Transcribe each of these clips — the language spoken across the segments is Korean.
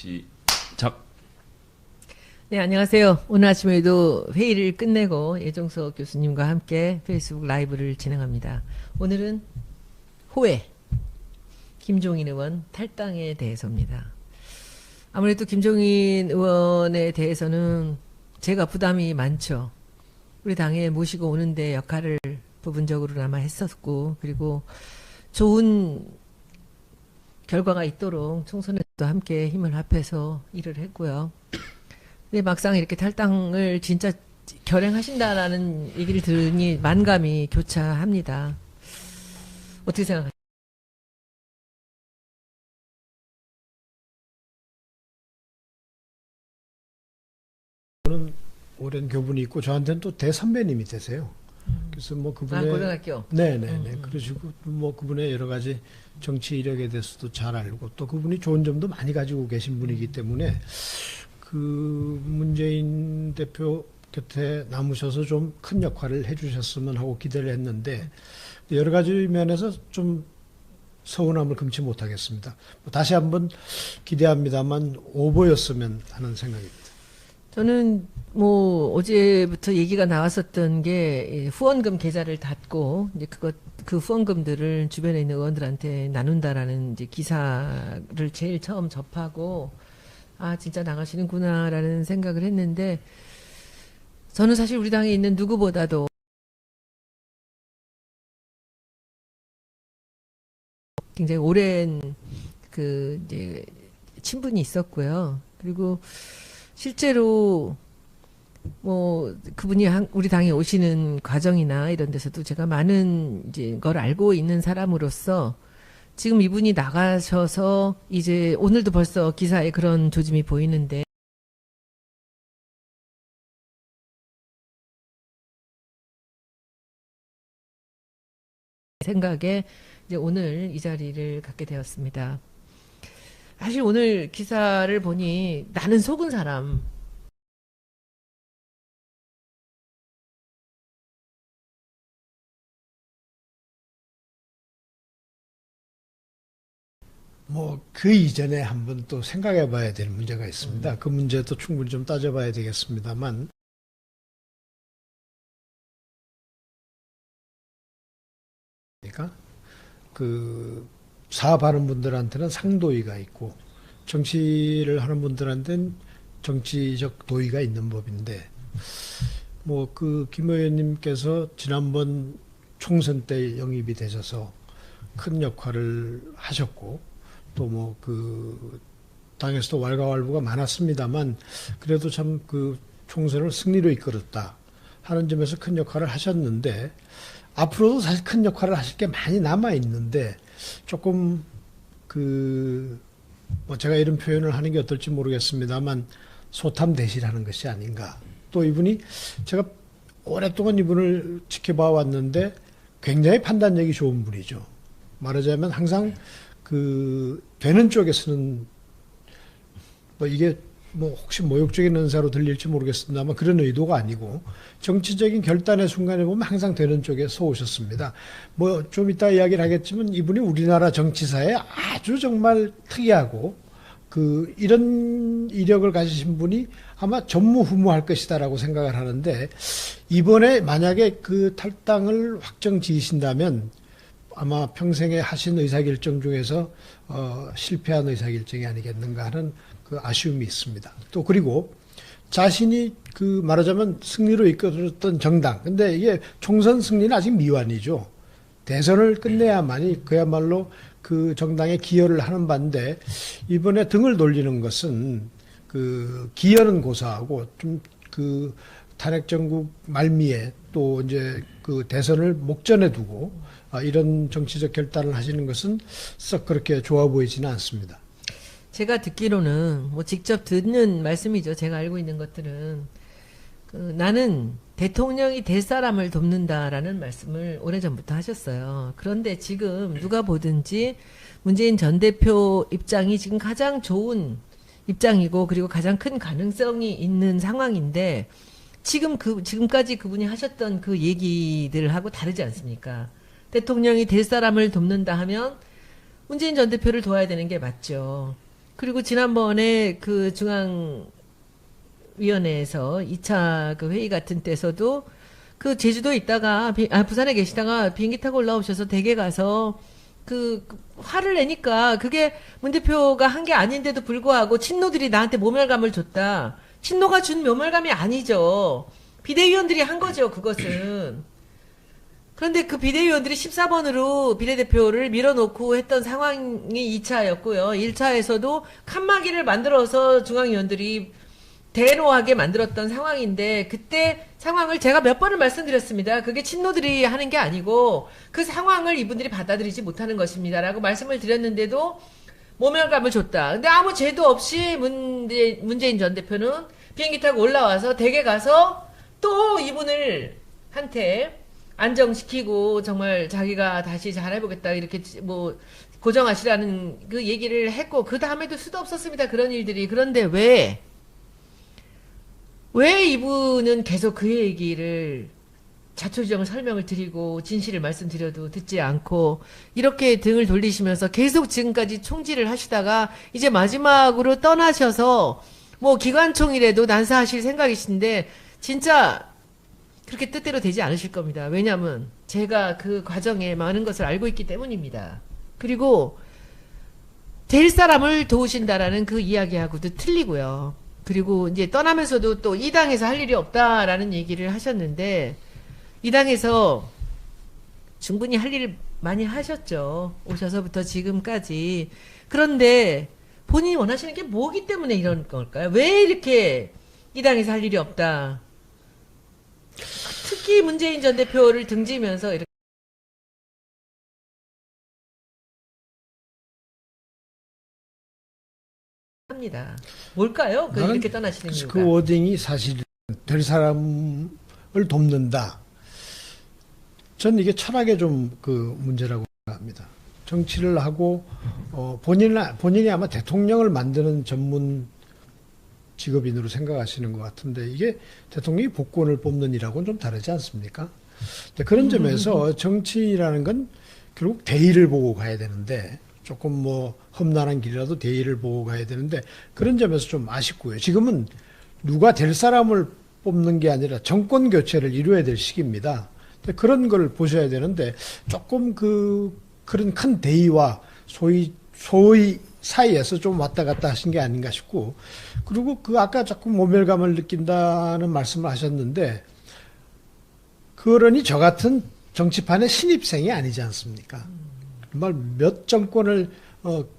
시작. 네, 안녕하세요. 오늘 아침에도 회의를 끝내고 예종석 교수님과 함께 페이스북 라이브를 진행합니다. 오늘은 호회, 김종인 의원 탈당에 대해서입니다. 아무래도 김종인 의원에 대해서는 제가 부담이 많죠. 우리 당에 모시고 오는데 역할을 부분적으로나마 했었고, 그리고 좋은 결과가 있도록 총선에도 함께 힘을 합해서 일을 했고요. 근데 막상 이렇게 탈당을 진짜 결행하신다라는 얘기를 들으니 만감이 교차합니다. 어떻게 생각하세요? 저는 오랜 교분이 있고 저한테는 또 대선배님이 되세요. 그래서 뭐 그분의 고등학교. 네네네 그러시고 뭐 그분의 여러 가지 정치 이력에 대해서도 잘 알고 또 그분이 좋은 점도 많이 가지고 계신 분이기 때문에 그 문재인 대표 곁에 남으셔서 좀 큰 역할을 해주셨으면 하고 기대를 했는데 여러 가지 면에서 좀 서운함을 금치 못하겠습니다. 다시 한번 기대합니다만 오보였으면 하는 생각입니다. 저는 뭐 어제부터 얘기가 나왔었던 게 후원금 계좌를 닫고 이제 그 후원금들을 주변에 있는 의원들한테 나눈다라는 이제 기사를 제일 처음 접하고 아 진짜 나가시는구나라는 생각을 했는데 저는 사실 우리 당에 있는 누구보다도 굉장히 오랜 그 이제 친분이 있었고요. 그리고 실제로 뭐 그분이 우리 당에 오시는 과정이나 이런 데서도 제가 많은 이제 걸 알고 있는 사람으로서 지금 이분이 나가셔서 이제 오늘도 벌써 기사에 그런 조짐이 보이는데 생각에 이제 오늘 이 자리를 갖게 되었습니다. 사실 오늘 기사를 보니 나는 속은 사람 뭐 그 이전에 한번 또 생각해 봐야 될 문제가 있습니다. 그 문제도 충분히 좀 따져봐야 되겠습니다만 그러니까 그 사업하는 분들한테는 상도의가 있고 정치를 하는 분들한테는 정치적 도의가 있는 법인데 뭐 그 김 의원님께서 지난번 총선 때 영입이 되셔서 큰 역할을 하셨고 또 뭐 그 당에서도 왈가왈부가 많았습니다만 그래도 참 그 총선을 승리로 이끌었다 하는 점에서 큰 역할을 하셨는데 앞으로도 사실 큰 역할을 하실 게 많이 남아 있는데 조금 그 뭐 제가 이런 표현을 하는 게 어떨지 모르겠습니다만 소탐대실하는 것이 아닌가. 또 이분이 제가 오랫동안 이분을 지켜봐 왔는데 굉장히 판단력이 좋은 분이죠. 말하자면 항상 그 되는 쪽에서는 뭐 이게 뭐 혹시 모욕적인 은사로 들릴지 모르겠습니다만 그런 의도가 아니고 정치적인 결단의 순간에 보면 항상 되는 쪽에 서오셨습니다. 뭐 좀 이따 이야기를 하겠지만 이분이 우리나라 정치사에 아주 정말 특이하고 그 이런 이력을 가지신 분이 아마 전무후무할 것이다라고 생각을 하는데 이번에 만약에 그 탈당을 확정 지으신다면 아마 평생에 하신 의사결정 중에서 실패한 의사결정이 아니겠는가 하는 그 아쉬움이 있습니다. 또 그리고 자신이 그 말하자면 승리로 이끌었던 정당. 근데 이게 총선 승리는 아직 미완이죠. 대선을 끝내야만이 그야말로 그 정당에 기여를 하는 반대 이번에 등을 돌리는 것은 그 기여는 고사하고 좀 그 탄핵 정국 말미에 또 이제 그 대선을 목전에 두고 이런 정치적 결단을 하시는 것은 썩 그렇게 좋아 보이지는 않습니다. 제가 듣기로는 뭐 직접 듣는 말씀이죠. 제가 알고 있는 것들은 나는 대통령이 될 사람을 돕는다라는 말씀을 오래전부터 하셨어요. 그런데 지금 누가 보든지 문재인 전 대표 입장이 지금 가장 좋은 입장이고 그리고 가장 큰 가능성이 있는 상황인데 지금까지 그분이 하셨던 그 얘기들하고 다르지 않습니까? 대통령이 될 사람을 돕는다 하면 문재인 전 대표를 도와야 되는 게 맞죠. 그리고 지난번에 그 중앙위원회에서 2차 그 회의 같은 때서도 그 제주도에 있다가, 부산에 계시다가 비행기 타고 올라오셔서 댁에 가서 그 화를 내니까 그게 문 대표가 한 게 아닌데도 불구하고 친노들이 나한테 모멸감을 줬다. 친노가 준 모멸감이 아니죠. 비대위원들이 한 거죠, 그것은. 그런데 그 비대위원들이 14번으로 비례대표를 밀어놓고 했던 상황이 2차였고요. 1차에서도 칸막이를 만들어서 중앙위원들이 대노하게 만들었던 상황인데, 그때 상황을 제가 몇 번을 말씀드렸습니다. 그게 친노들이 하는 게 아니고 그 상황을 이분들이 받아들이지 못하는 것입니다라고 말씀을 드렸는데도 모멸감을 줬다. 근데 아무 죄도 없이 문재인 전 대표는 비행기 타고 올라와서 댁에 가서 또 이분을 한테 안정시키고 정말 자기가 다시 잘해보겠다 이렇게 뭐 고정하시라는 그 얘기를 했고, 그 다음에도 수도 없었습니다. 그런 일들이. 그런데 왜 이분은 계속 그 얘기를 자초지종을 설명을 드리고 진실을 말씀드려도 듣지 않고 이렇게 등을 돌리시면서 계속 지금까지 총질을 하시다가 이제 마지막으로 떠나셔서 뭐 기관총이라도 난사하실 생각이신데 진짜 그렇게 뜻대로 되지 않으실 겁니다. 왜냐하면 제가 그 과정에 많은 것을 알고 있기 때문입니다. 그리고 될 사람을 도우신다라는 그 이야기하고도 틀리고요. 그리고 이제 떠나면서도 또 이 당에서 할 일이 없다라는 얘기를 하셨는데, 이 당에서 충분히 할 일 많이 하셨죠. 오셔서부터 지금까지. 그런데 본인이 원하시는 게 뭐기 때문에 이런 걸까요? 왜 이렇게 이 당에서 할 일이 없다? 특히 문재인 전 대표를 등지면서 이렇게 합니다. 뭘까요? 나는 이렇게 떠나시는 이유가. 그 워딩이 사실 될 사람을 돕는다. 전 이게 철학의 좀 그 문제라고 생각합니다. 정치를 하고 본인이 아마 대통령을 만드는 전문 직업인으로 생각하시는 것 같은데, 이게 대통령이 복권을 뽑는 일하고는 좀 다르지 않습니까? 그런 점에서 정치라는 건 결국 대의를 보고 가야 되는데, 조금 뭐 험난한 길이라도 대의를 보고 가야 되는데, 그런 점에서 좀 아쉽고요. 지금은 누가 될 사람을 뽑는 게 아니라 정권 교체를 이루어야 될 시기입니다. 그런 걸 보셔야 되는데, 조금 그런 큰 대의와 소위 사이에서 좀 왔다 갔다 하신 게 아닌가 싶고, 그리고 아까 자꾸 모멸감을 느낀다는 말씀을 하셨는데, 그러니 저 같은 정치판의 신입생이 아니지 않습니까? 정말 몇 정권을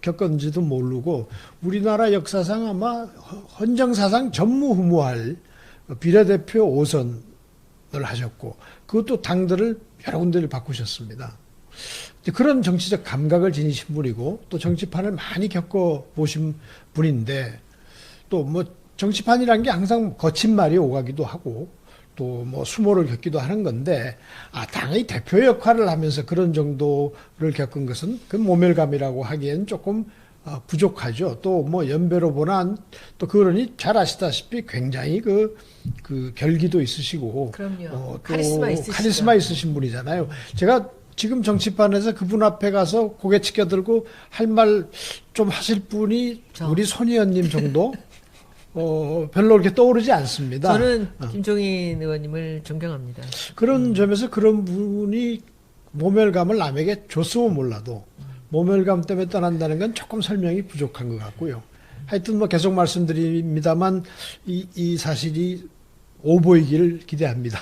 겪었는지도 모르고, 우리나라 역사상 아마 헌정사상 전무후무할 비례대표 5선을 하셨고, 그것도 당들을 여러 군데를 바꾸셨습니다. 그런 정치적 감각을 지니신 분이고, 또 정치판을 많이 겪어보신 분인데, 또 뭐 정치판이란 게 항상 거친 말이 오가기도 하고, 또 뭐 수모를 겪기도 하는 건데, 당의 대표 역할을 하면서 그런 정도를 겪은 것은 그 모멸감이라고 하기엔 조금 부족하죠. 또 뭐 연배로 보나, 또 그러니 잘 아시다시피 굉장히 그 결기도 있으시고, 그럼요. 또 카리스마 있으신 분이잖아요. 제가 지금 정치판에서 그분 앞에 가서 고개 치켜들고 할 말 좀 하실 분이 우리 손의원님 정도? 별로 그렇게 떠오르지 않습니다. 저는 김종인 의원님을 존경합니다. 그런 점에서 그런 분이 모멸감을 남에게 줬으면 몰라도, 모멸감 때문에 떠난다는 건 조금 설명이 부족한 것 같고요. 하여튼 뭐 계속 말씀드립니다만, 이 사실이 오보이기를 기대합니다.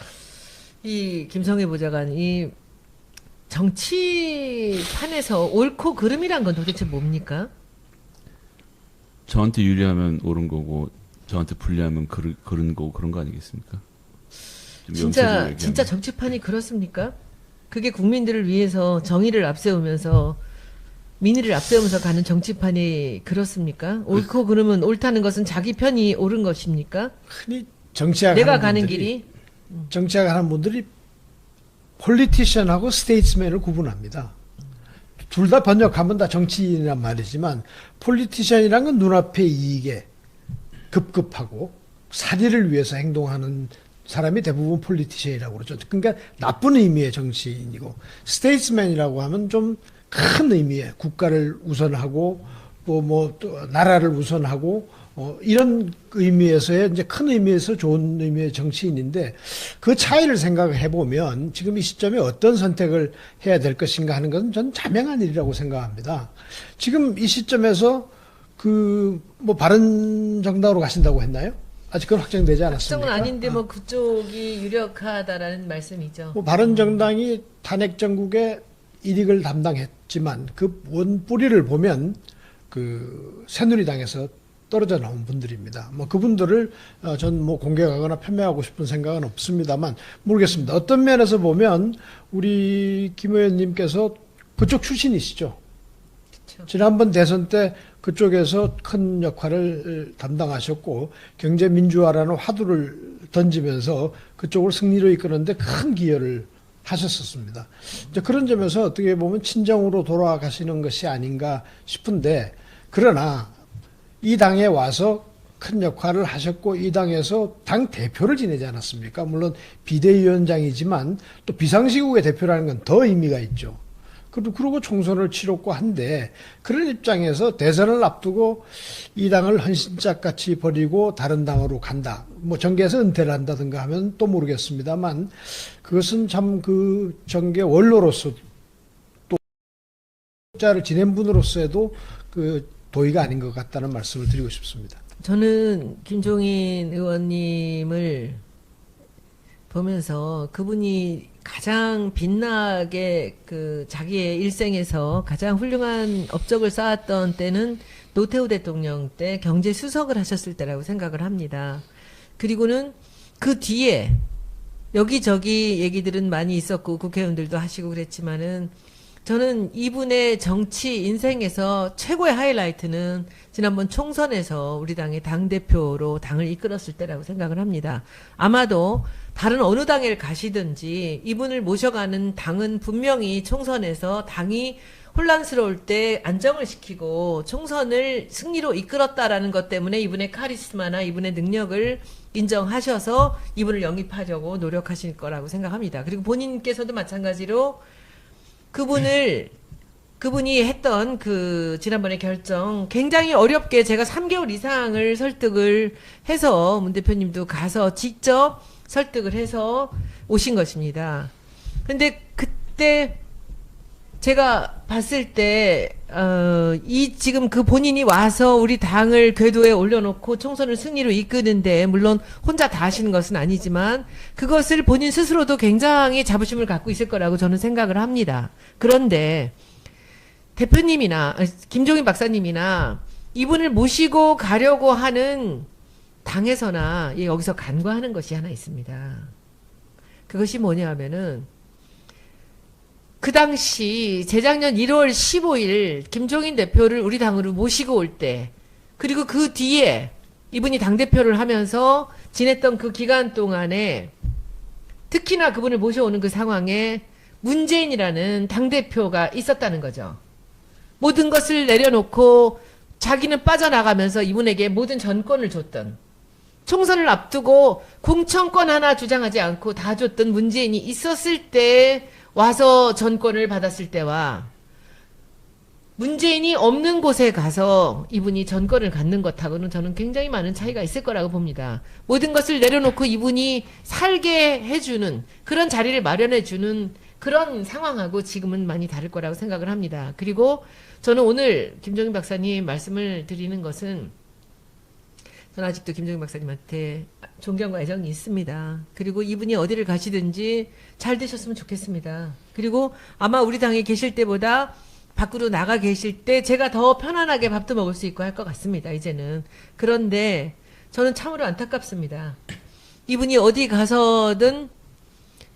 이 김성애 보좌관, 이 정치판에서 옳고 그름이란 건 도대체 뭡니까? 저한테 유리하면 옳은 거고 저한테 불리하면 그른 거고, 그런 거 아니겠습니까? 진짜 정치판이 그렇습니까? 그게 국민들을 위해서 정의를 앞세우면서 민의를 앞세우면서 가는 정치판이 그렇습니까? 옳고 그름은, 옳다는 것은 자기 편이 옳은 것입니까? 흔히 정치학 내가 가는 길이. 정치학하는 분들이 폴리티션하고 스테이트스맨을 구분합니다. 둘 다 번역하면 다 정치인이란 말이지만, 폴리티션이란 건 눈앞의 이익에 급급하고 사리를 위해서 행동하는 사람이 대부분 폴리티션이라고 그러죠. 그러니까 나쁜 의미의 정치인이고, 스테이트스맨이라고 하면 좀 큰 의미의 국가를 우선하고 또 나라를 우선하고 이런 의미에서의 이제 큰 의미에서 좋은 의미의 정치인인데 그 차이를 생각해 보면 지금 이 시점에 어떤 선택을 해야 될 것인가 하는 것은 전 자명한 일이라고 생각합니다. 지금 이 시점에서 바른정당으로 가신다고 했나요? 아직 그건 확정되지 않았습니까? 확정은 아닌데 뭐 그쪽이 유력하다라는 말씀이죠. 바른정당이 탄핵 정국의 일익을 담당했지만 그 원 뿌리를 보면 새누리당에서 떨어져 나온 분들입니다. 그분들을 전 공격하거나 폄훼하고 싶은 생각은 없습니다만 모르겠습니다. 어떤 면에서 보면 우리 김 의원님께서 그쪽 출신이시죠. 그렇죠. 지난번 대선 때 그쪽에서 큰 역할을 담당하셨고 경제 민주화라는 화두를 던지면서 그쪽을 승리로 이끄는데 큰 기여를 하셨었습니다. 이제 그런 점에서 어떻게 보면 친정으로 돌아가시는 것이 아닌가 싶은데 그러나 이 당에 와서 큰 역할을 하셨고 이 당에서 당 대표를 지내지 않았습니까? 물론 비대위원장이지만 또 비상시국의 대표라는 건 더 의미가 있죠. 그리고 총선을 치렀고 한데 그런 입장에서 대선을 앞두고 이 당을 헌신짝같이 버리고 다른 당으로 간다. 정계에서 은퇴를 한다든가 하면 또 모르겠습니다만 그것은 참 그 정계 원로로서 또 자를 지낸 분으로서도 도의가 아닌 것 같다는 말씀을 드리고 싶습니다. 저는 김종인 의원님을 보면서 그분이 가장 빛나게 자기의 일생에서 가장 훌륭한 업적을 쌓았던 때는 노태우 대통령 때 경제수석을 하셨을 때라고 생각을 합니다. 그리고는 그 뒤에 여기저기 얘기들은 많이 있었고 국회의원들도 하시고 그랬지만은 저는 이분의 정치 인생에서 최고의 하이라이트는 지난번 총선에서 우리 당의 당대표로 당을 이끌었을 때라고 생각을 합니다. 아마도 다른 어느 당에 가시든지 이분을 모셔가는 당은 분명히 총선에서 당이 혼란스러울 때 안정을 시키고 총선을 승리로 이끌었다라는 것 때문에 이분의 카리스마나 이분의 능력을 인정하셔서 이분을 영입하려고 노력하실 거라고 생각합니다. 그리고 본인께서도 마찬가지로 그분이 했던 지난번에 결정 굉장히 어렵게 제가 3개월 이상을 설득을 해서 문 대표님도 가서 직접 설득을 해서 오신 것입니다. 근데 그때 제가 봤을 때, 지금 본인이 와서 우리 당을 궤도에 올려놓고 총선을 승리로 이끄는데, 물론 혼자 다 하시는 것은 아니지만, 그것을 본인 스스로도 굉장히 자부심을 갖고 있을 거라고 저는 생각을 합니다. 그런데, 대표님이나, 김종인 박사님이나, 이분을 모시고 가려고 하는 당에서나, 여기서 간과하는 것이 하나 있습니다. 그것이 뭐냐 하면은, 그 당시 재작년 1월 15일 김종인 대표를 우리 당으로 모시고 올 때, 그리고 그 뒤에 이분이 당대표를 하면서 지냈던 그 기간 동안에 특히나 그분을 모셔오는 그 상황에 문재인이라는 당대표가 있었다는 거죠. 모든 것을 내려놓고 자기는 빠져나가면서 이분에게 모든 전권을 줬던, 총선을 앞두고 공천권 하나 주장하지 않고 다 줬던 문재인이 있었을 때 와서 전권을 받았을 때와 문재인이 없는 곳에 가서 이분이 전권을 갖는 것하고는 저는 굉장히 많은 차이가 있을 거라고 봅니다. 모든 것을 내려놓고 이분이 살게 해주는 그런 자리를 마련해주는 그런 상황하고 지금은 많이 다를 거라고 생각을 합니다. 그리고 저는 오늘 김종인 박사님 말씀을 드리는 것은 저는 아직도 김종인 박사님한테 존경과 애정이 있습니다. 그리고 이분이 어디를 가시든지 잘 되셨으면 좋겠습니다. 그리고 아마 우리 당에 계실 때보다 밖으로 나가 계실 때 제가 더 편안하게 밥도 먹을 수 있고 할 것 같습니다. 이제는. 그런데 저는 참으로 안타깝습니다. 이분이 어디 가서든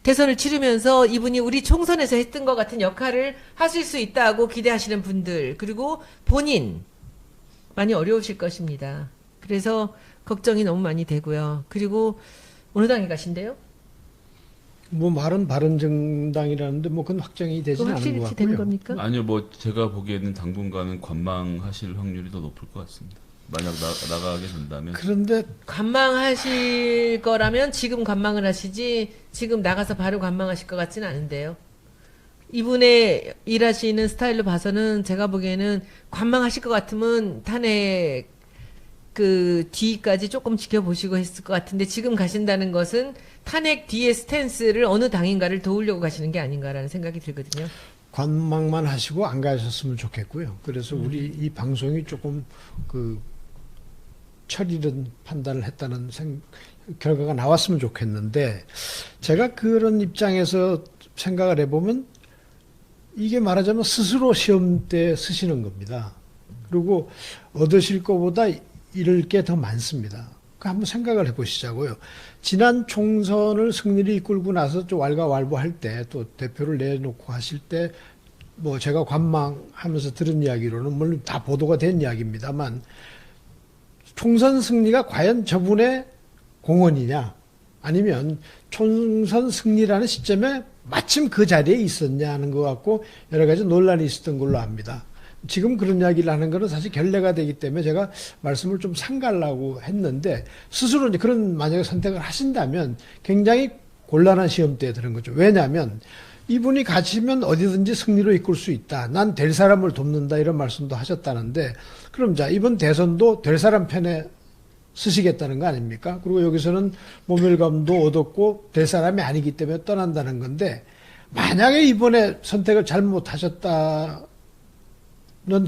대선을 치르면서 이분이 우리 총선에서 했던 것 같은 역할을 하실 수 있다고 기대하시는 분들, 그리고 본인 많이 어려우실 것입니다. 그래서 걱정이 너무 많이 되고요. 그리고 어느 당에 가신대요? 말은 바른정당이라는데 그건 확정이 되지는 않은 것 같고요. 되는 겁니까? 아니요, 제가 보기에는 당분간은 관망하실 확률이 더 높을 것 같습니다. 만약 나가게 된다면. 그런데 관망하실 거라면 지금 관망을 하시지 지금 나가서 바로 관망하실 것 같지는 않은데요. 이분의 일하시는 스타일로 봐서는 제가 보기에는 관망하실 것 같으면 탄핵 그 뒤까지 조금 지켜보시고 했을 것 같은데 지금 가신다는 것은 탄핵 뒤의 스탠스를 어느 당인가를 도우려고 가시는 게 아닌가라는 생각이 들거든요. 관망만 하시고 안 가셨으면 좋겠고요. 그래서 우리 이 방송이 조금 그 철이른 판단을 했다는 결과가 나왔으면 좋겠는데 제가 그런 입장에서 생각을 해보면 이게 말하자면 스스로 시험대에 서시는 겁니다. 그리고 얻으실 것보다 잃을 게 더 많습니다. 한번 생각을 해보시자고요. 지난 총선을 승리를 이끌고 나서 좀 왈가왈부할 때 또 대표를 내놓고 하실 때 뭐 제가 관망하면서 들은 이야기로는 물론 다 보도가 된 이야기입니다만 총선 승리가 과연 저분의 공헌이냐 아니면 총선 승리라는 시점에 마침 그 자리에 있었냐 하는 것 같고 여러 가지 논란이 있었던 걸로 압니다. 지금 그런 이야기를 하는 것은 사실 결례가 되기 때문에 제가 말씀을 좀 삼가려고 했는데 스스로 이제 그런 만약에 선택을 하신다면 굉장히 곤란한 시험대에 드는 거죠. 왜냐하면 이분이 가시면 어디든지 승리로 이끌 수 있다. 난 될 사람을 돕는다 이런 말씀도 하셨다는데 그럼 자 이번 대선도 될 사람 편에 쓰시겠다는 거 아닙니까? 그리고 여기서는 모멸감도 얻었고 될 사람이 아니기 때문에 떠난다는 건데 만약에 이번에 선택을 잘못하셨다는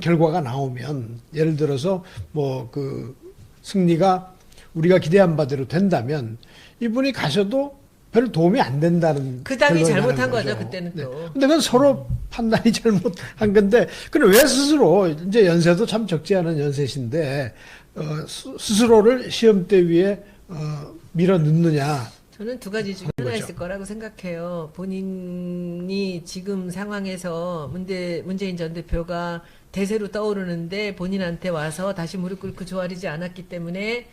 결과가 나오면 예를 들어서 뭐 그 승리가 우리가 기대한 바대로 된다면 이분이 가셔도 별 도움이 안 된다는 그 당이 결론이 잘못한 나는 거죠 그때는 또. 네. 근데 그건 서로 판단이 잘못한 건데 그럼 왜 스스로 이제 연세도 참 적지 않은 연세신데 스스로를 시험대 위에 밀어 넣느냐? 저는 두 가지 중에 하나 있을 거라고 생각해요. 본인이 지금 상황에서 문재인 전 대표가 대세로 떠오르는데 본인한테 와서 다시 무릎 꿇고 조아리지 않았기 때문에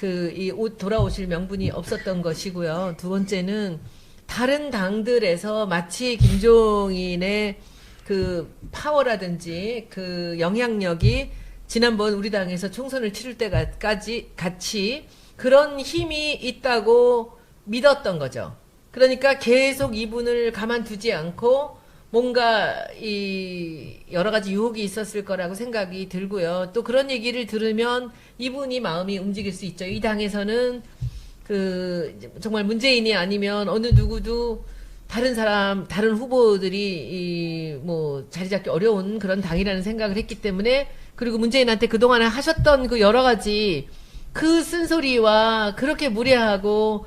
이 옷 돌아오실 명분이 없었던 것이고요. 두 번째는 다른 당들에서 마치 김종인의 그 파워라든지 그 영향력이 지난번 우리 당에서 총선을 치를 때까지 같이 그런 힘이 있다고 믿었던 거죠. 그러니까 계속 이분을 가만두지 않고 뭔가 여러 가지 유혹이 있었을 거라고 생각이 들고요. 또 그런 얘기를 들으면 이분이 마음이 움직일 수 있죠. 이 당에서는 정말 문재인이 아니면 어느 누구도 다른 후보들이 뭐 자리 잡기 어려운 그런 당이라는 생각을 했기 때문에 그리고 문재인한테 그동안에 하셨던 그 여러 가지 그 쓴소리와 그렇게 무례하고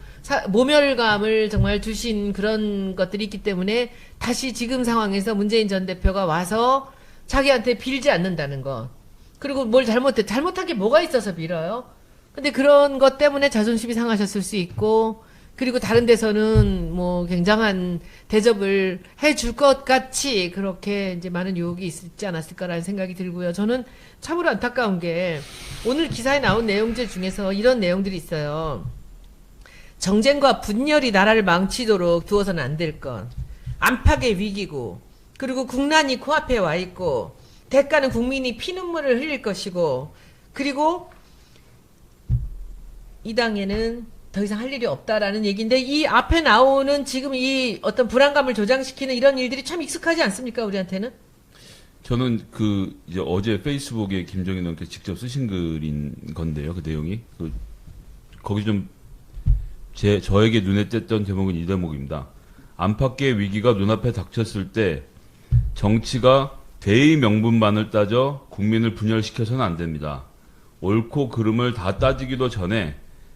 모멸감을 정말 주신 그런 것들이 있기 때문에 다시 지금 상황에서 문재인 전 대표가 와서 자기한테 빌지 않는다는 것. 그리고 뭘 잘못한 게 뭐가 있어서 빌어요? 근데 그런 것 때문에 자존심이 상하셨을 수 있고, 그리고 다른 데서는 뭐 굉장한 대접을 해줄 것 같이 그렇게 이제 많은 유혹이 있지 않았을까라는 생각이 들고요. 저는 참으로 안타까운 게 오늘 기사에 나온 내용들 중에서 이런 내용들이 있어요. 정쟁과 분열이 나라를 망치도록 두어서는 안 될 것. 안팎의 위기고, 그리고 국난이 코앞에 와 있고, 대가는 국민이 피눈물을 흘릴 것이고, 그리고 이 당에는 더 이상 할 일이 없다라는 얘기인데, 이 앞에 나오는 지금 이 어떤 불안감을 조장시키는 이런 일들이 참 익숙하지 않습니까, 우리한테는? 저는 이제 어제 페이스북에 김정인 의원께서 직접 쓰신 글인 건데요, 그 내용이. 거기 좀 저에게 눈에 띄었던 제목은 이 대목입니다. 안팎의 위기가 눈앞에 닥쳤을 때 정치가 대의 명분만을 따져 국민을 분열시켜서는 안 됩니다. 옳고 그름을 다 따지기도 전에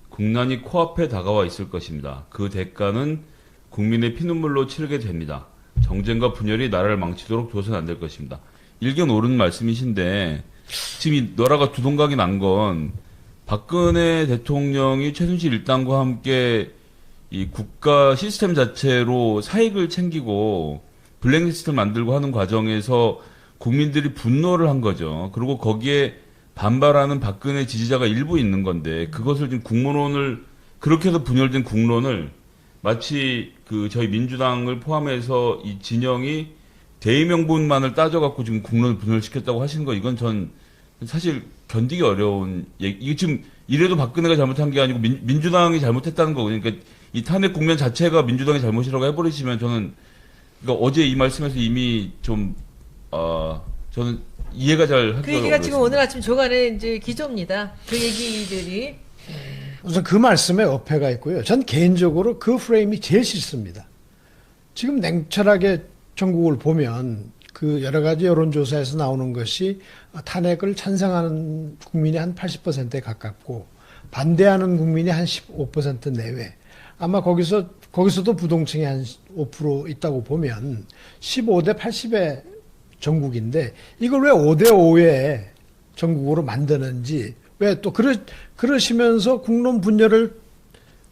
국난이 코앞에 다가와 있을 것입니다. 그 대가는 국민의 피눈물로 치르게 됩니다. 정쟁과 분열이 나라를 망치도록 둬서는 안 될 것입니다. 일견 옳은 말씀이신데 지금 이 나라가 두동강이 난 건 박근혜 대통령이 최순실 일당과 함께 이 국가 시스템 자체로 사익을 챙기고 블랙리스트를 만들고 하는 과정에서 국민들이 분노를 한 거죠. 그리고 거기에 반발하는 박근혜 지지자가 일부 있는 건데 그것을 지금 국론을 그렇게 해서 분열된 국론을 마치 저희 민주당을 포함해서 이 진영이 대의명분만을 따져갖고 지금 국론을 분열시켰다고 하시는 거 이건 전 사실 견디기 어려운 얘기. 이게 지금 이래도 박근혜가 잘못한 게 아니고 민주당이 잘못했다는 거고 그러니까 이 탄핵 국면 자체가 민주당의 잘못이라고 해버리시면 저는 그러니까 어제 이 말씀에서 이미 좀 저는 이해가 잘 그 얘기가 지금 오늘 아침 조간에 이제 기조입니다. 그 얘기들이 우선 그 말씀에 어폐가 있고요. 전 개인적으로 그 프레임이 제일 싫습니다. 지금 냉철하게 전국을 보면 그 여러 가지 여론조사에서 나오는 것이 탄핵을 찬성하는 국민이 한 80%에 가깝고 반대하는 국민이 한 15% 내외. 아마 거기서도 부동층이 한 5% 있다고 보면 15대 80의 전국인데 이걸 왜 5대 5의 전국으로 만드는지 왜 또 그러시면서 국론 분열을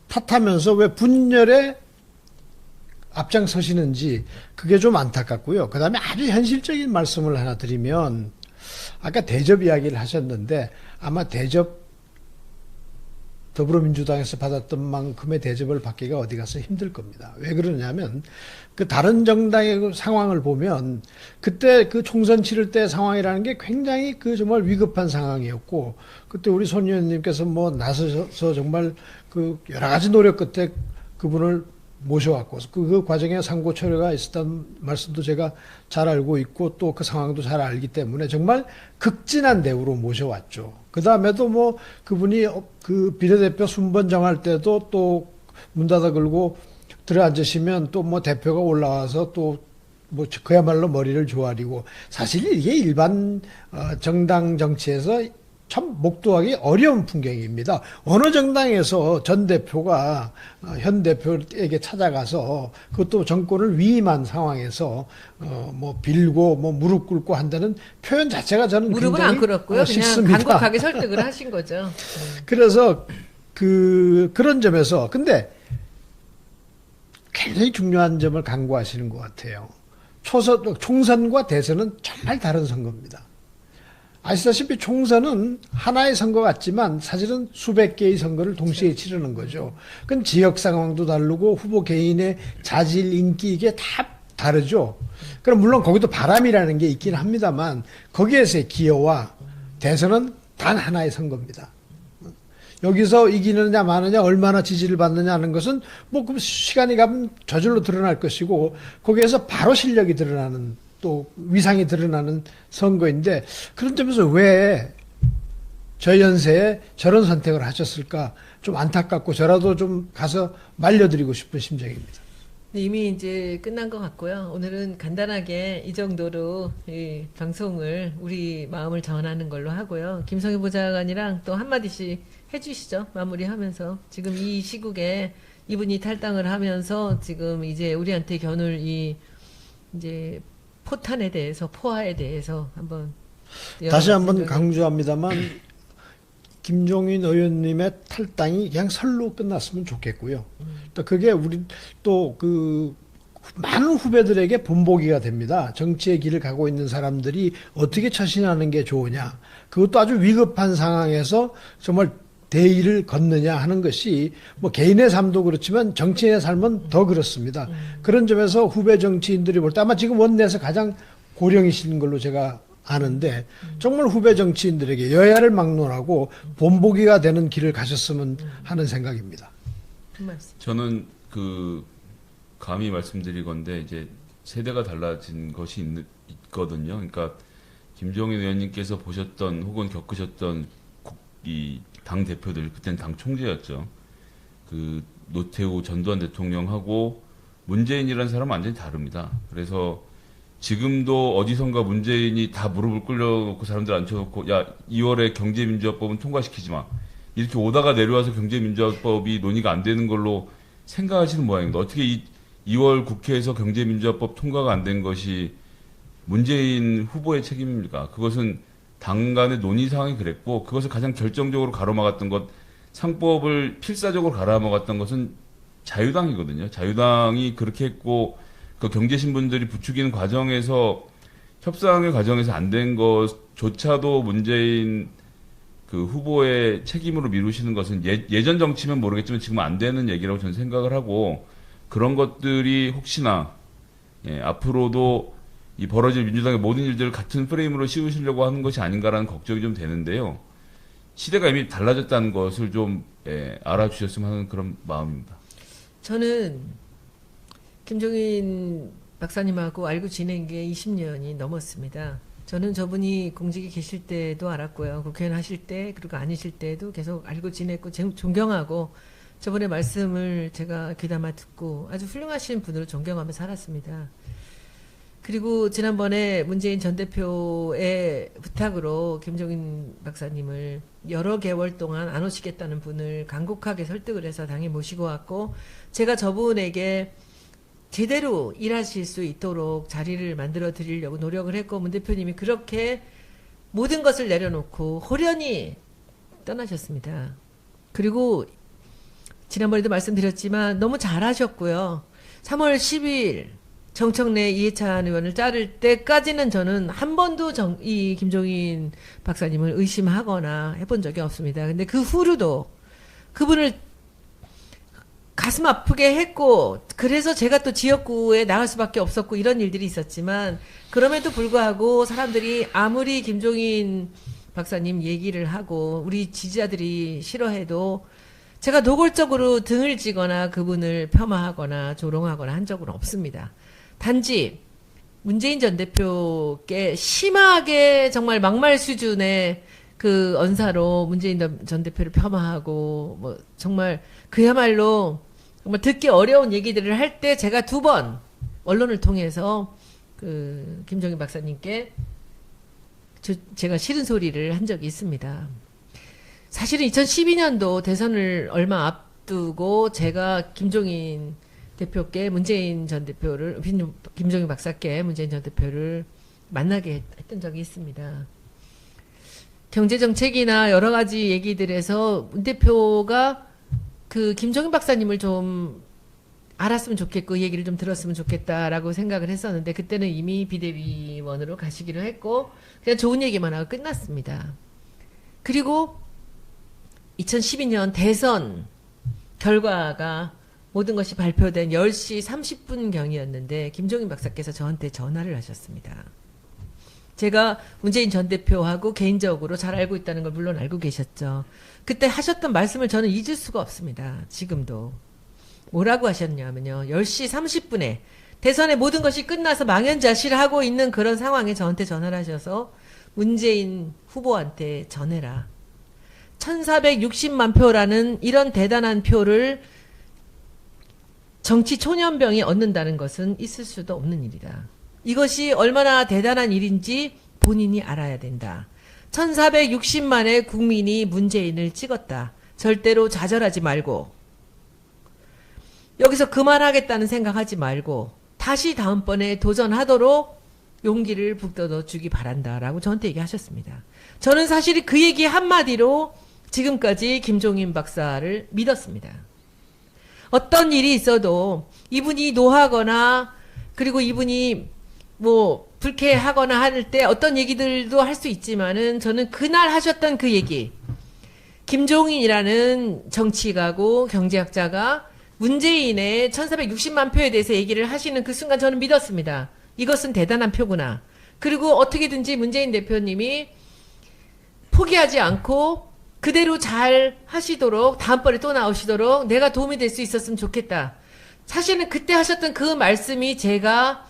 탓하면서 왜 분열에 앞장서시는지 그게 좀 안타깝고요. 그 다음에 아주 현실적인 말씀을 하나 드리면 아까 대접 이야기를 하셨는데 아마 대접 더불어민주당에서 받았던 만큼의 대접을 받기가 어디 가서 힘들 겁니다. 왜 그러냐면 그 다른 정당의 그 상황을 보면 그때 그 총선 치를 때 상황이라는 게 굉장히 그 정말 위급한 상황이었고 그때 우리 손 의원님께서 뭐 나서서 정말 그 여러 가지 노력 끝에 그분을 모셔왔고 그 과정에 상고 처리가 있었다는 말씀도 제가 잘 알고 있고 또 그 상황도 잘 알기 때문에 정말 극진한 대우로 모셔왔죠. 그 다음에도 뭐 그분이 그 비례대표 순번 정할 때도 또 문 닫아 걸고 들어앉으시면 또 뭐 대표가 올라와서 또 뭐 그야말로 머리를 조아리고 사실 이게 일반 정당 정치에서 참 목도하기 어려운 풍경입니다. 어느 정당에서 전 대표가 현 대표에게 찾아가서 그것도 정권을 위임한 상황에서 뭐 빌고 뭐 무릎 꿇고 한다는 표현 자체가 저는 무릎은 굉장히 안 꿇었고요. 그냥 싫습니다. 간곡하게 설득을 하신 거죠. 그래서 그런 점에서 근데 굉장히 중요한 점을 강구하시는 것 같아요. 총선과 대선은 정말 다른 선거입니다. 아시다시피 총선은 하나의 선거 같지만 사실은 수백 개의 선거를 동시에 치르는 거죠. 그건 지역 상황도 다르고 후보 개인의 자질, 인기 이게 다 다르죠. 그럼 물론 거기도 바람이라는 게 있긴 합니다만 거기에서의 기여와 대선은 단 하나의 선거입니다. 여기서 이기느냐 마느냐 얼마나 지지를 받느냐 하는 것은 뭐 그 시간이 가면 저절로 드러날 것이고 거기에서 바로 실력이 드러나는 또 위상이 드러나는 선거인데 그런 점에서 왜 저 연세에 저런 선택을 하셨을까 좀 안타깝고 저라도 좀 가서 말려드리고 싶은 심정입니다. 이미 이제 끝난 것 같고요. 오늘은 간단하게 이 정도로 이 방송을 우리 마음을 전하는 걸로 하고요. 김성희 보좌관이랑 또 한마디씩 해주시죠. 마무리하면서 지금 이 시국에 이분이 탈당을 하면서 지금 이제 우리한테 겨눌 이 이제 포탄에 대해서 포화에 대해서 한번 다시 한번 강조합니다만 김종인 의원님의 탈당이 그냥 설로 끝났으면 좋겠고요. 또 그게 우리 또 그 많은 후배들에게 본보기가 됩니다. 정치의 길을 가고 있는 사람들이 어떻게 처신하는 게 좋으냐. 그것도 아주 위급한 상황에서 정말 대의를 걷느냐 하는 것이 뭐 개인의 삶도 그렇지만 정치인의 삶은 더 그렇습니다. 그런 점에서 후배 정치인들이 볼 때 아마 지금 원내에서 가장 고령이신 걸로 제가 아는데 정말 후배 정치인들에게 여야를 막론하고 본보기가 되는 길을 가셨으면 하는 생각입니다. 저는 감히 말씀드리건데 이제 세대가 달라진 것이 있거든요. 그러니까 김종인 의원님께서 보셨던 혹은 겪으셨던 이 당 대표들 그때는 당 총재였죠. 그 노태우 전두환 대통령하고 문재인이라는 사람은 완전히 다릅니다. 그래서 지금도 어디선가 문재인이 다 무릎을 꿇려놓고 사람들 앉혀놓고 야 2월에 경제민주화법은 통과시키지 마 이렇게 오다가 내려와서 경제민주화법이 논의가 안 되는 걸로 생각하시는 모양입니다. 어떻게 2월 국회에서 경제민주화법 통과가 안 된 것이 문재인 후보의 책임입니까? 그것은 당 간의 논의 상황이 그랬고 그것을 가장 결정적으로 가로막았던 것 상법을 필사적으로 가로막았던 것은 자유당이거든요. 자유당이 그렇게 했고 그 경제신분들이 부추기는 과정에서 협상의 과정에서 안 된 것조차도 문재인 그 후보의 책임으로 미루시는 것은 예전 정치면 모르겠지만 지금 안 되는 얘기라고 저는 생각을 하고 그런 것들이 혹시나 앞으로도 이 벌어질 민주당의 모든 일들을 같은 프레임으로 씌우시려고 하는 것이 아닌가라는 걱정이 좀 되는데요. 시대가 이미 달라졌다는 것을 좀 알아주셨으면 하는 그런 마음입니다. 저는 김종인 박사님하고 알고 지낸 게 20년이 넘었습니다. 저는 저분이 공직에 계실 때도 알았고요. 국회의원 하실 때, 그리고 아니실 때도 계속 알고 지냈고, 존경하고, 저분의 말씀을 제가 귀담아 듣고 아주 훌륭하신 분으로 존경하며 살았습니다. 그리고 지난번에 문재인 전 대표의 부탁으로 김종인 박사님을 여러 개월 동안 안 오시겠다는 분을 간곡하게 설득을 해서 당에 모시고 왔고, 제가 저분에게 제대로 일하실 수 있도록 자리를 만들어 드리려고 노력을 했고, 문 대표님이 그렇게 모든 것을 내려놓고 호련히 떠나셨습니다. 그리고 지난번에도 말씀드렸지만 너무 잘하셨고요. 3월 10일 정청래 이해찬 의원을 자를 때까지는 저는 한 번도 이 김종인 박사님을 의심하거나 해본 적이 없습니다. 근데 그 후로도 그분을 가슴 아프게 했고, 그래서 제가 또 지역구에 나갈 수밖에 없었고, 이런 일들이 있었지만, 그럼에도 불구하고 사람들이 아무리 김종인 박사님 얘기를 하고 우리 지지자들이 싫어해도 제가 노골적으로 등을 지거나 그분을 폄하하거나 조롱하거나 한 적은 없습니다. 단지 문재인 전 대표께 심하게 정말 막말 수준의 그 언사로 문재인 전 대표를 폄하하고 뭐 정말 그야말로 정말 듣기 어려운 얘기들을 할 때 제가 2번 언론을 통해서 그 김종인 박사님께 제가 싫은 소리를 한 적이 있습니다. 사실은 2012년도 대선을 얼마 앞두고 제가 김종인 대표께 문재인 전 대표를, 김종인 박사께 문재인 전 대표를 만나게 했던 적이 있습니다. 경제정책이나 여러 가지 얘기들에서 문 대표가 그 김종인 박사님을 좀 알았으면 좋겠고 그 얘기를 좀 들었으면 좋겠다라고 생각을 했었는데, 그때는 이미 비대위원으로 가시기로 했고 그냥 좋은 얘기만 하고 끝났습니다. 그리고 2012년 대선 결과가 모든 것이 발표된 10시 30분경이었는데 김종인 박사께서 저한테 전화를 하셨습니다. 제가 문재인 전 대표하고 개인적으로 잘 알고 있다는 걸 물론 알고 계셨죠. 그때 하셨던 말씀을 저는 잊을 수가 없습니다. 지금도. 뭐라고 하셨냐면요. 10시 30분에 대선의 모든 것이 끝나서 망연자실하고 있는 그런 상황에 저한테 전화를 하셔서 문재인 후보한테 전해라. 1460만 표라는 이런 대단한 표를 정치 초년병이 얻는다는 것은 있을 수도 없는 일이다. 이것이 얼마나 대단한 일인지 본인이 알아야 된다. 1460만의 국민이 문재인을 찍었다. 절대로 좌절하지 말고, 여기서 그만하겠다는 생각하지 말고 다시 다음번에 도전하도록 용기를 북돋워 주기 바란다라고 저한테 얘기하셨습니다. 저는 사실 그 얘기 한마디로 지금까지 김종인 박사를 믿었습니다. 어떤 일이 있어도 이분이 노하거나 그리고 이분이 뭐 불쾌하거나 할 때 어떤 얘기들도 할 수 있지만은 저는 그날 하셨던 그 얘기, 김종인이라는 정치가고 경제학자가 문재인의 1460만 표에 대해서 얘기를 하시는 그 순간 저는 믿었습니다. 이것은 대단한 표구나. 그리고 어떻게든지 문재인 대표님이 포기하지 않고 그대로 잘 하시도록, 다음번에 또 나오시도록 내가 도움이 될 수 있었으면 좋겠다. 사실은 그때 하셨던 그 말씀이 제가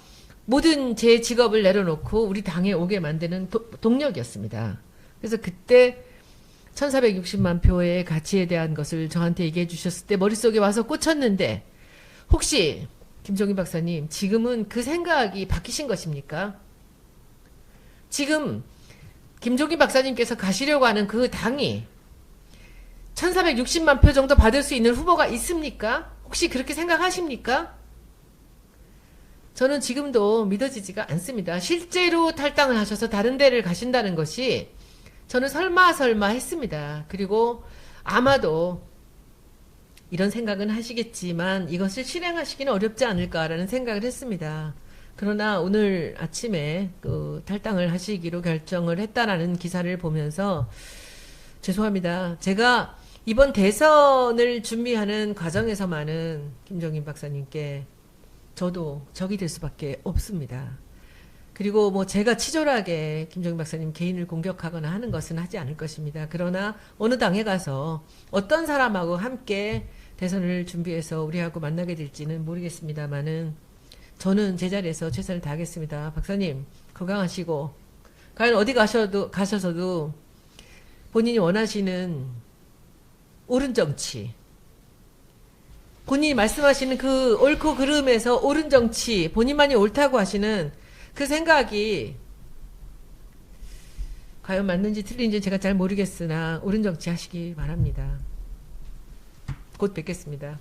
모든 제 직업을 내려놓고 우리 당에 오게 만드는 동력이었습니다. 그래서 그때 1460만 표의 가치에 대한 것을 저한테 얘기해 주셨을 때 머릿속에 와서 꽂혔는데, 혹시 김종인 박사님 지금은 그 생각이 바뀌신 것입니까? 지금 김종인 박사님께서 가시려고 하는 그 당이 1460만 표 정도 받을 수 있는 후보가 있습니까? 혹시 그렇게 생각하십니까? 저는 지금도 믿어지지가 않습니다. 실제로 탈당을 하셔서 다른 데를 가신다는 것이 저는 설마 했습니다. 그리고 아마도 이런 생각은 하시겠지만 이것을 실행하시기는 어렵지 않을까라는 생각을 했습니다. 그러나 오늘 아침에 그 탈당을 하시기로 결정을 했다라는 기사를 보면서 죄송합니다. 제가 이번 대선을 준비하는 과정에서만은 김종인 박사님께 저도 적이 될 수밖에 없습니다. 그리고 뭐 제가 치졸하게 김종인 박사님 개인을 공격하거나 하는 것은 하지 않을 것입니다. 그러나 어느 당에 가서 어떤 사람하고 함께 대선을 준비해서 우리하고 만나게 될지는 모르겠습니다만은 저는 제 자리에서 최선을 다하겠습니다. 박사님 건강하시고 과연 어디 가셔서도 본인이 원하시는 옳은 정치, 본인이 말씀하시는 그 옳고 그름에서 옳은 정치, 본인만이 옳다고 하시는 그 생각이 과연 맞는지 틀린지 제가 잘 모르겠으나 옳은 정치 하시기 바랍니다. 곧 뵙겠습니다.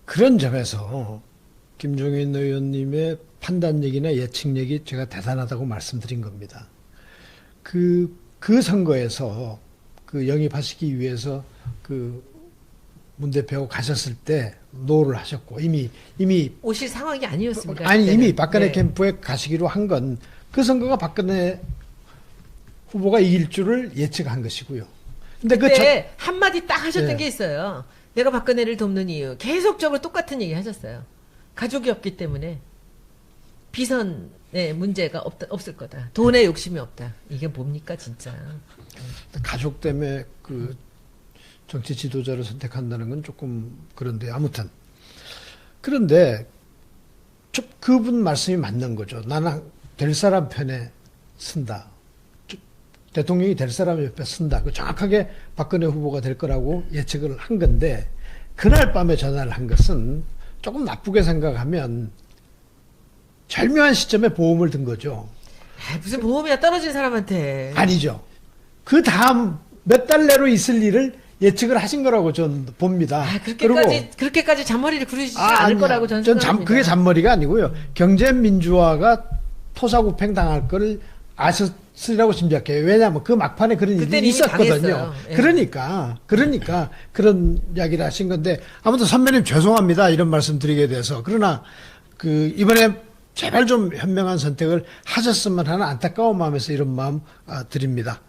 그런 점에서 김종인 의원님의 판단력이나 예측력이 제가 대단하다고 말씀드린 겁니다. 그 선거에서 그 영입하시기 위해서 그 문 대표하고 가셨을 때 노를 하셨고 이미 오실 상황이 아니었습니다. 아니 그때는. 이미 박근혜 네. 캠프에 가시기로 한 건 그 선거가 박근혜 후보가 이길 줄을 예측한 것이고요. 근데 그때 한마디 딱 하셨던 예. 게 있어요. 내가 박근혜를 돕는 이유. 계속적으로 똑같은 얘기 하셨어요. 가족이 없기 때문에 비선의 문제가 없을 거다. 돈에 욕심이 없다. 이게 뭡니까 진짜. 가족 때문에 그 정치 지도자를 선택한다는 건 조금 그런데 아무튼 그런데 그분 말씀이 맞는 거죠. 나는 될 사람 편에 쓴다. 대통령이 될 사람 옆에 쓴다. 그 정확하게 박근혜 후보가 될 거라고 예측을 한 건데 그날 밤에 전화를 한 것은 조금 나쁘게 생각하면 절묘한 시점에 보험을 든 거죠. 아, 무슨 보험이야 떨어진 사람한테. 아니죠. 그 다음 몇 달 내로 있을 일을 예측을 하신 거라고 저는 봅니다. 아, 그렇게까지 잔머리를 구르시지 않을 아니야. 거라고 저는 생각합니다. 그게 잔머리가 아니고요. 경제 민주화가 토사구팽 당할 걸 아셨으리라고 짐작해요. 왜냐하면 그 막판에 그런 일이 그때는 이미 있었거든요. 당했어요. 예. 그러니까 그런 이야기를 하신 건데 아무튼 선배님 죄송합니다. 이런 말씀 드리게 돼서. 그러나 그 이번에 제발 좀 현명한 선택을 하셨으면 하는 안타까운 마음에서 이런 마음 드립니다.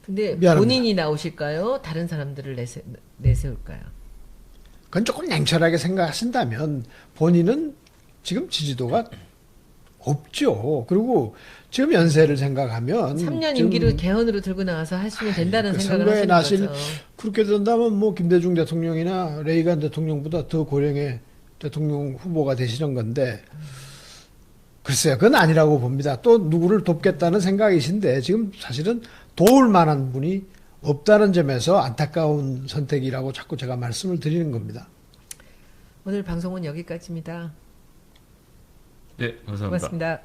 근데 미안합니다. 본인이 나오실까요? 다른 사람들을 내세울까요? 그건 조금 냉철하게 생각하신다면 본인은 지금 지지도가 없죠. 그리고 지금 연세를 생각하면 3년 지금 임기를 개헌으로 들고 나와서 하시면 된다는 그 생각을 선거에 하시는 나실 거죠. 그렇게 된다면 뭐 김대중 대통령이나 레이간 대통령보다 더 고령의 대통령 후보가 되시는 건데 글쎄요. 그건 아니라고 봅니다. 또 누구를 돕겠다는 생각이신데 지금 사실은 도울 만한 분이 없다는 점에서 안타까운 선택이라고 자꾸 제가 말씀을 드리는 겁니다. 오늘 방송은 여기까지입니다. 네, 감사합니다. 고맙습니다.